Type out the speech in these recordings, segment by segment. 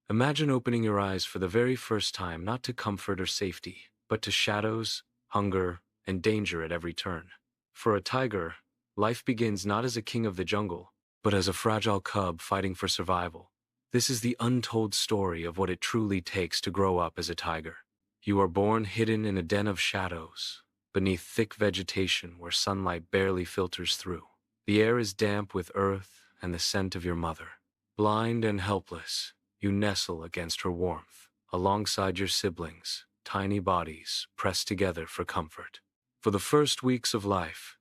Imagine opening your eyes for the very first time, not to comfort or safety, but to shadows, hunger, and danger at every turn. For a tiger, life begins not as a king of the jungle, but as a fragile cub fighting for survival. This is the untold story of what it truly takes to grow up as a tiger. You are born hidden in a den of shadows, beneath thick vegetation where sunlight barely filters through. The air is damp with earth and the scent of your mother. Blind and helpless, you nestle against her warmth, alongside your siblings, tiny bodies pressed together for comfort. For the first weeks of life,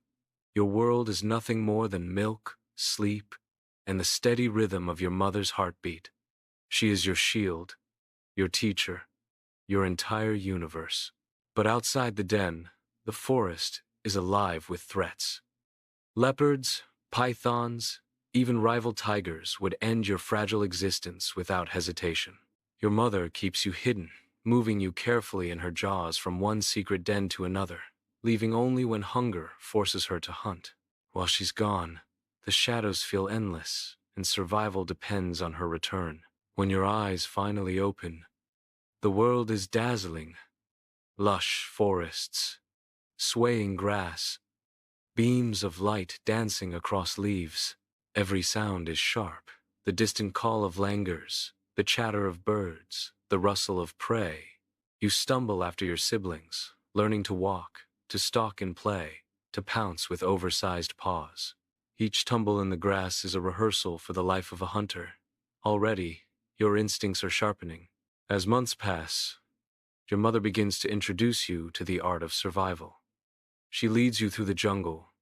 your world is nothing more than milk, sleep, and the steady rhythm of your mother's heartbeat. She is your shield, your teacher, your entire universe. But outside the den, the forest is alive with threats. Leopards, pythons, even rival tigers would end your fragile existence without hesitation. Your mother keeps you hidden, moving you carefully in her jaws from one secret den to another, leaving only when hunger forces her to hunt. While she's gone, the shadows feel endless, and survival depends on her return. When your eyes finally open, the world is dazzling. Lush forests, swaying grass, beams of light dancing across leaves. Every sound is sharp. The distant call of langurs, the chatter of birds, the rustle of prey. You stumble after your siblings, learning to walk, to stalk and play, to pounce with oversized paws. Each tumble in the grass is a rehearsal for the life of a hunter. Already, your instincts are sharpening. As months pass, your mother begins to introduce you to the art of survival. She leads you through the jungle,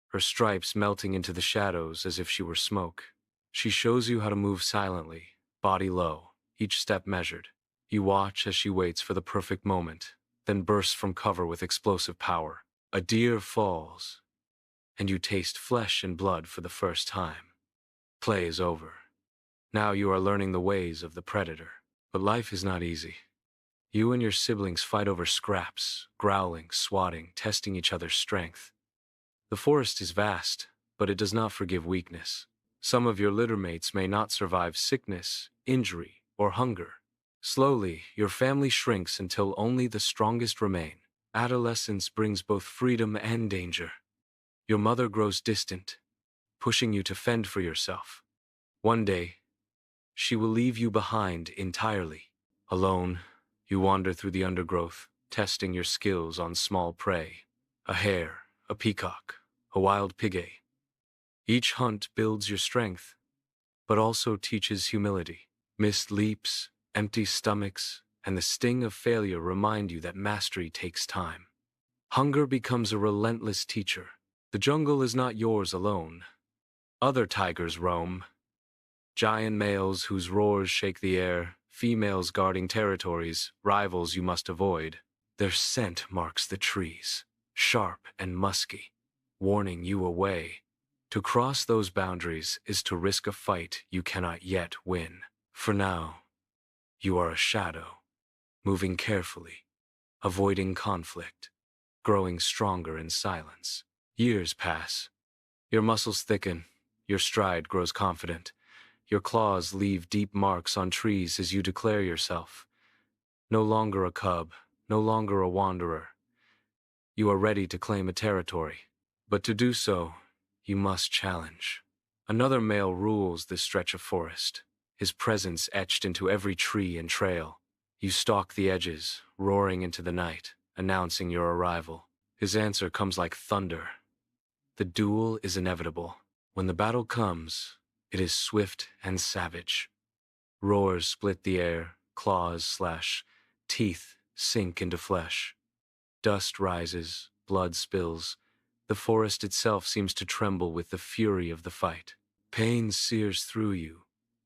her stripes melting into the shadows as if she were smoke. She shows you how to move silently, body low, each step measured. You watch as she waits for the perfect moment, then bursts from cover with explosive power. A deer falls, and you taste flesh and blood for the first time. Play is over. Now you are learning the ways of the predator. But life is not easy. You and your siblings fight over scraps, growling, swatting, testing each other's strength. The forest is vast, but it does not forgive weakness. Some of your littermates may not survive sickness, injury, or hunger. Slowly, your family shrinks until only the strongest remain. Adolescence brings both freedom and danger. Your mother grows distant, pushing you to fend for yourself. One day, she will leave you behind entirely. Alone, you wander through the undergrowth, testing your skills on small prey. A hare, a peacock, a wild pigay. Each hunt builds your strength, but also teaches humility. Missed leaps, empty stomachs, and the sting of failure remind you that mastery takes time. Hunger becomes a relentless teacher. The jungle is not yours alone. Other tigers roam. Giant males whose roars shake the air, females guarding territories, rivals you must avoid. Their scent marks the trees, sharp and musky, warning you away. To cross those boundaries is to risk a fight you cannot yet win. For now, you are a shadow, moving carefully, avoiding conflict, growing stronger in silence. Years pass. Your muscles thicken, your stride grows confident. Your claws leave deep marks on trees as you declare yourself. No longer a cub, no longer a wanderer. You are ready to claim a territory. But to do so, you must challenge. Another male rules this stretch of forest, his presence etched into every tree and trail. You stalk the edges, roaring into the night, announcing your arrival. His answer comes like thunder. The duel is inevitable. When the battle comes, it is swift and savage. Roars split the air, claws slash, teeth sink into flesh. Dust rises, blood spills. The forest itself seems to tremble with the fury of the fight. Pain sears through you,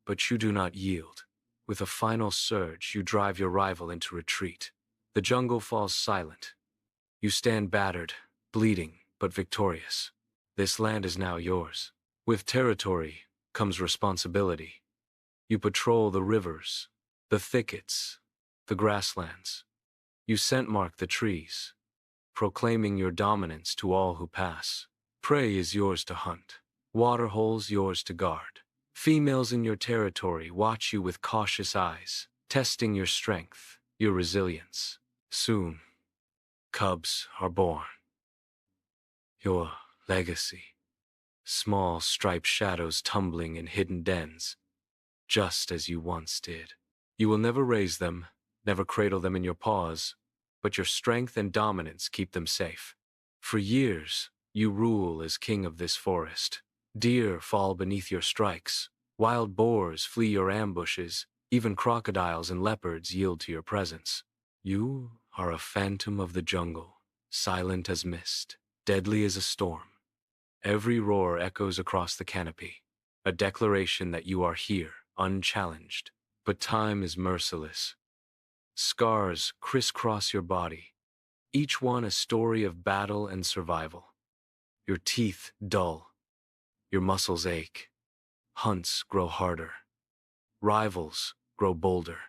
but you do not yield. With a final surge, you drive your rival into retreat. The jungle falls silent. You stand battered, bleeding, but victorious. This land is now yours. With territory comes responsibility. You patrol the rivers, the thickets, the grasslands. You scent mark the trees, proclaiming your dominance to all who pass. Prey is yours to hunt, water holes yours to guard, Females in your territory watch you with cautious eyes, testing your strength, your resilience. Soon, cubs are born. Your legacy. Small striped shadows tumbling in hidden dens, just as you once did. You will never raise them, never cradle them in your paws, but your strength and dominance keep them safe. For years, you rule as king of this forest. Deer fall beneath your strikes, wild boars flee your ambushes, even crocodiles and leopards yield to your presence. You are a phantom of the jungle, silent as mist, deadly as a storm. Every roar echoes across the canopy, a declaration that you are here, unchallenged. But time is merciless. Scars crisscross your body, each one a story of battle and survival. Your teeth dull, your muscles ache. Hunts grow harder. Rivals grow bolder.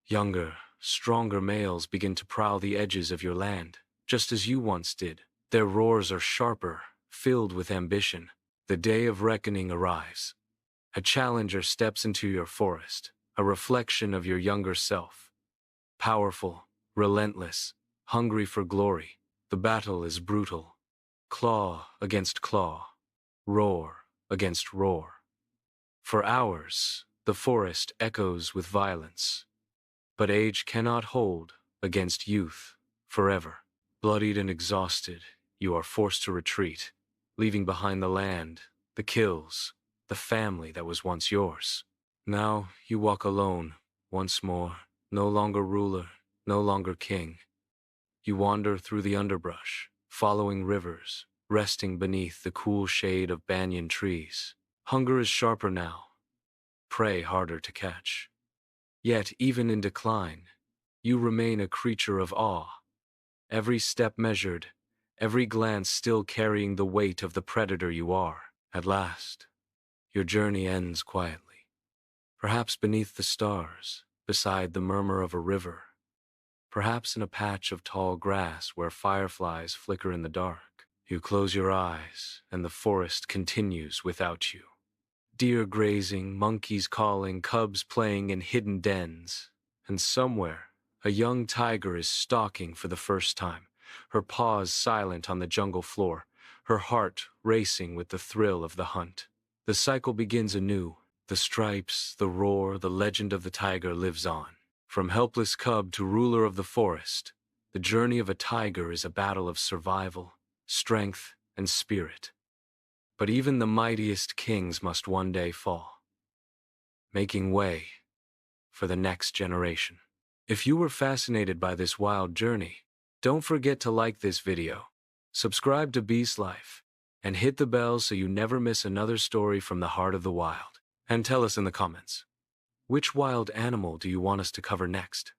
Younger, stronger males begin to prowl the edges of your land, just as you once did. Their roars are sharper, filled with ambition. The day of reckoning arrives. A challenger steps into your forest, a reflection of your younger self. Powerful, relentless, hungry for glory. The battle is brutal. Claw against claw, roar against roar. For hours, the forest echoes with violence. But age cannot hold against youth forever. Bloodied and exhausted, you are forced to retreat, leaving behind the land, the kills, the family that was once yours. Now you walk alone, once more, no longer ruler, no longer king. You wander through the underbrush, following rivers, resting beneath the cool shade of banyan trees. Hunger is sharper now, prey harder to catch. Yet, even in decline, you remain a creature of awe. Every step measured, every glance still carrying the weight of the predator you are. At last, your journey ends quietly. Perhaps beneath the stars, beside the murmur of a river. Perhaps in a patch of tall grass where fireflies flicker in the dark. You close your eyes, and the forest continues without you. Deer grazing, monkeys calling, cubs playing in hidden dens. And somewhere, a young tiger is stalking for the first time, her paws silent on the jungle floor, her heart racing with the thrill of the hunt. The cycle begins anew. The stripes, the roar, the legend of the tiger lives on. From helpless cub to ruler of the forest, the journey of a tiger is a battle of survival, strength, and spirit. But even the mightiest kings must one day fall, making way for the next generation. If you were fascinated by this wild journey, don't forget to like this video, subscribe to Beast Life, and hit the bell so you never miss another story from the heart of the wild. And tell us in the comments, which wild animal do you want us to cover next?